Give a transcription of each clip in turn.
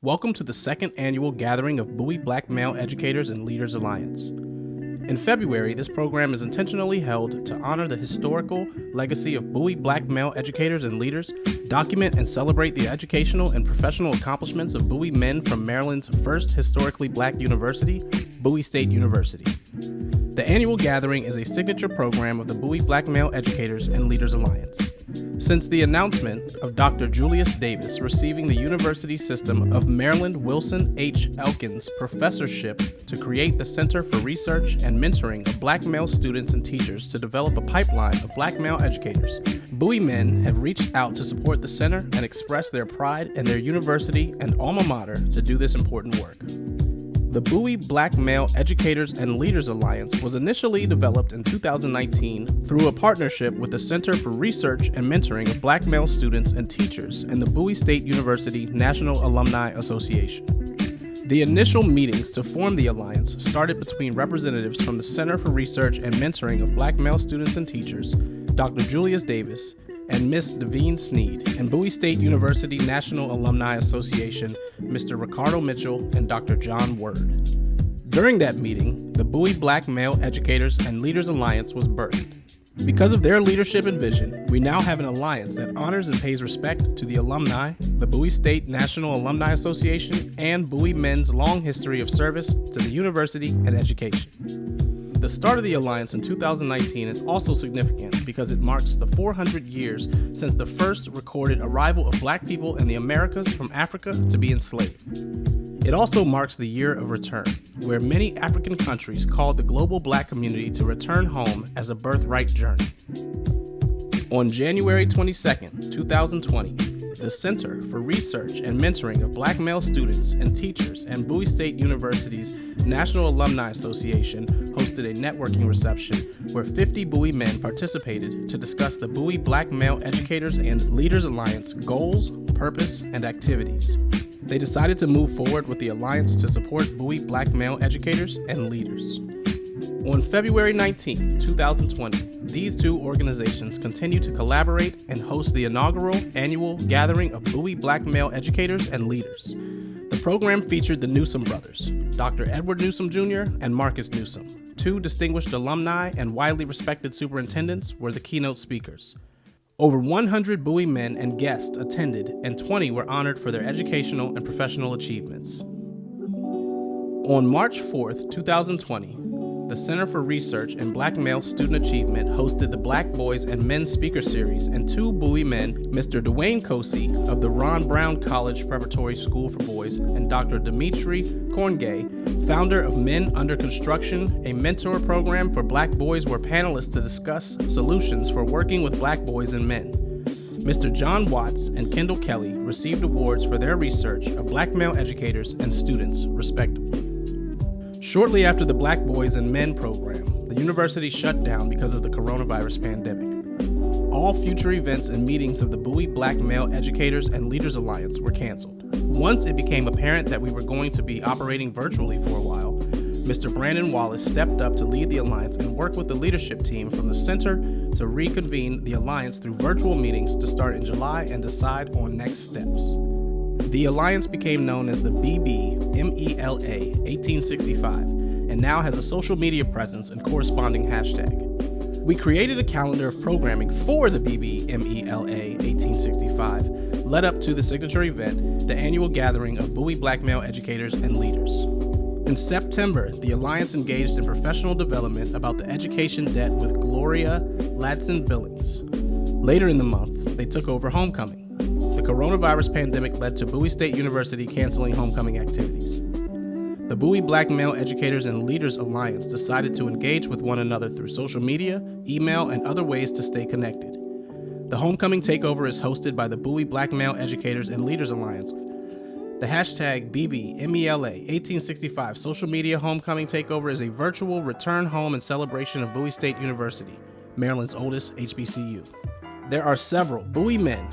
Welcome to the second annual gathering of Bowie Black Male Educators and Leaders Alliance. In February, this program is intentionally held to honor the historical legacy of Bowie Black Male Educators and Leaders, document and celebrate the educational and professional accomplishments of Bowie men from Maryland's first historically black university, Bowie State University. The annual gathering is a signature program of the Bowie Black Male Educators and Leaders Alliance. Since the announcement of Dr. Julius Davis receiving the University System of Maryland Wilson H. Elkins Professorship to create the Center for Research and Mentoring of Black Male Students and Teachers to develop a pipeline of black male educators, Bowie men have reached out to support the center and express their pride in their university and alma mater to do this important work. The Bowie Black Male Educators and Leaders Alliance was initially developed in 2019 through a partnership with the Center for Research and Mentoring of Black Male Students and Teachers and the Bowie State University National Alumni Association. The initial meetings to form the alliance started between representatives from the Center for Research and Mentoring of Black Male Students and Teachers, Dr. Julius Davis, and Ms. Devine Sneed, and Bowie State University National Alumni Association, Mr. Ricardo Mitchell and Dr. John Word. During that meeting, the Bowie Black Male Educators and Leaders Alliance was birthed. Because of their leadership and vision, we now have an alliance that honors and pays respect to the alumni, the Bowie State National Alumni Association, and Bowie men's long history of service to the university and education. The start of the Alliance in 2019 is also significant because it marks the 400 years since the first recorded arrival of black people in the Americas from Africa to be enslaved. It also marks the year of return, where many African countries called the global black community to return home as a birthright journey. On January 22, 2020, the Center for Research and Mentoring of Black Male Students and Teachers and Bowie State University's National Alumni Association hosted a networking reception where 50 Bowie men participated to discuss the Bowie Black Male Educators and Leaders Alliance goals, purpose, and activities. They decided to move forward with the Alliance to support Bowie Black Male Educators and Leaders. On February 19, 2020, these two organizations continue to collaborate and host the inaugural annual gathering of Bowie Black Male Educators and Leaders. The program featured the Newsom brothers, Dr. Edward Newsom Jr. and Marcus Newsom. Two distinguished alumni and widely respected superintendents were the keynote speakers. Over 100 Bowie men and guests attended, and 20 were honored for their educational and professional achievements. On March 4, 2020, the Center for Research and Black Male Student Achievement hosted the Black Boys and Men Speaker Series, and two Bowie men, Mr. Dwayne Cosey of the Ron Brown College Preparatory School for Boys, and Dr. Dimitri Korngay, founder of Men Under Construction, a mentor program for black boys, were panelists to discuss solutions for working with black boys and men. Mr. John Watts and Kendall Kelly received awards for their research of black male educators and students, respectively. Shortly after the Black Boys and Men program, the university shut down because of the coronavirus pandemic. All future events and meetings of the Bowie Black Male Educators and Leaders Alliance were canceled. Once it became apparent that we were going to be operating virtually for a while, Mr. Brandon Wallace stepped up to lead the Alliance and work with the leadership team from the center to reconvene the Alliance through virtual meetings to start in July and decide on next steps. The Alliance became known as the BBMELA 1865 and now has a social media presence and corresponding hashtag. We created a calendar of programming for the BBMELA 1865, led up to the signature event, the annual gathering of Bowie Black Male Educators and Leaders. In September, the Alliance engaged in professional development about the education debt with Gloria Ladson Billings. Later in the month, they took over homecoming. The coronavirus pandemic led to Bowie State University canceling homecoming activities. The Bowie Black Male Educators and Leaders Alliance decided to engage with one another through social media, email, and other ways to stay connected. The homecoming takeover is hosted by the Bowie Black Male Educators and Leaders Alliance. The hashtag BBMELA 1865 social media homecoming takeover is a virtual return home and celebration of Bowie State University, Maryland's oldest HBCU. There are several Bowie men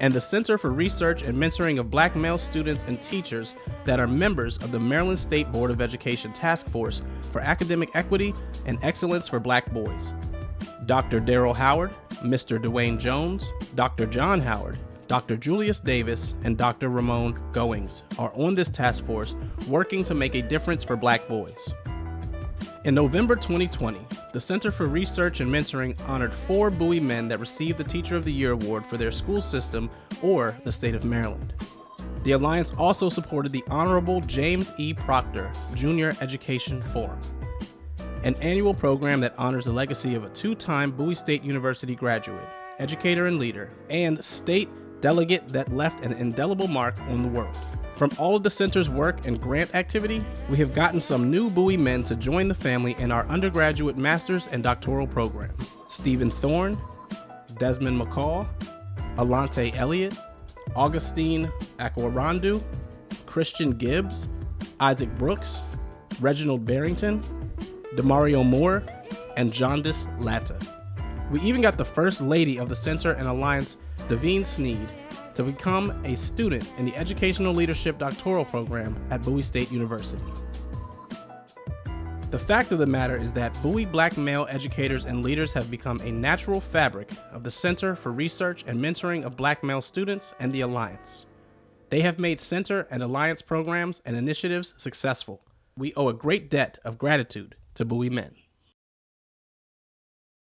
and the Center for Research and Mentoring of Black Male Students and Teachers that are members of the Maryland State Board of Education Task Force for Academic Equity and Excellence for Black Boys. Dr. Darrell Howard, Mr. Dwayne Jones, Dr. John Howard, Dr. Julius Davis and Dr. Ramon Goings are on this task force working to make a difference for Black boys. In November 2020, the Center for Research and Mentoring honored 4 Bowie men that received the Teacher of the Year award for their school system or the state of Maryland. The Alliance also supported the Honorable James E. Proctor Junior Education Forum, an annual program that honors the legacy of a 2-time Bowie State University graduate, educator and leader, and state delegate that left an indelible mark on the world. From all of the center's work and grant activity, we have gotten some new Bowie men to join the family in our undergraduate master's and doctoral program. Stephen Thorne, Desmond McCall, Alante Elliott, Augustine Akwarandu, Christian Gibbs, Isaac Brooks, Reginald Barrington, Demario Moore, and Jaundice Latta. We even got the First Lady of the Center and Alliance, Davine Sneed, to become a student in the Educational Leadership Doctoral Program at Bowie State University. The fact of the matter is that Bowie Black male educators and leaders have become a natural fabric of the Center for Research and Mentoring of Black Male Students and the Alliance. They have made Center and Alliance programs and initiatives successful. We owe a great debt of gratitude to Bowie men.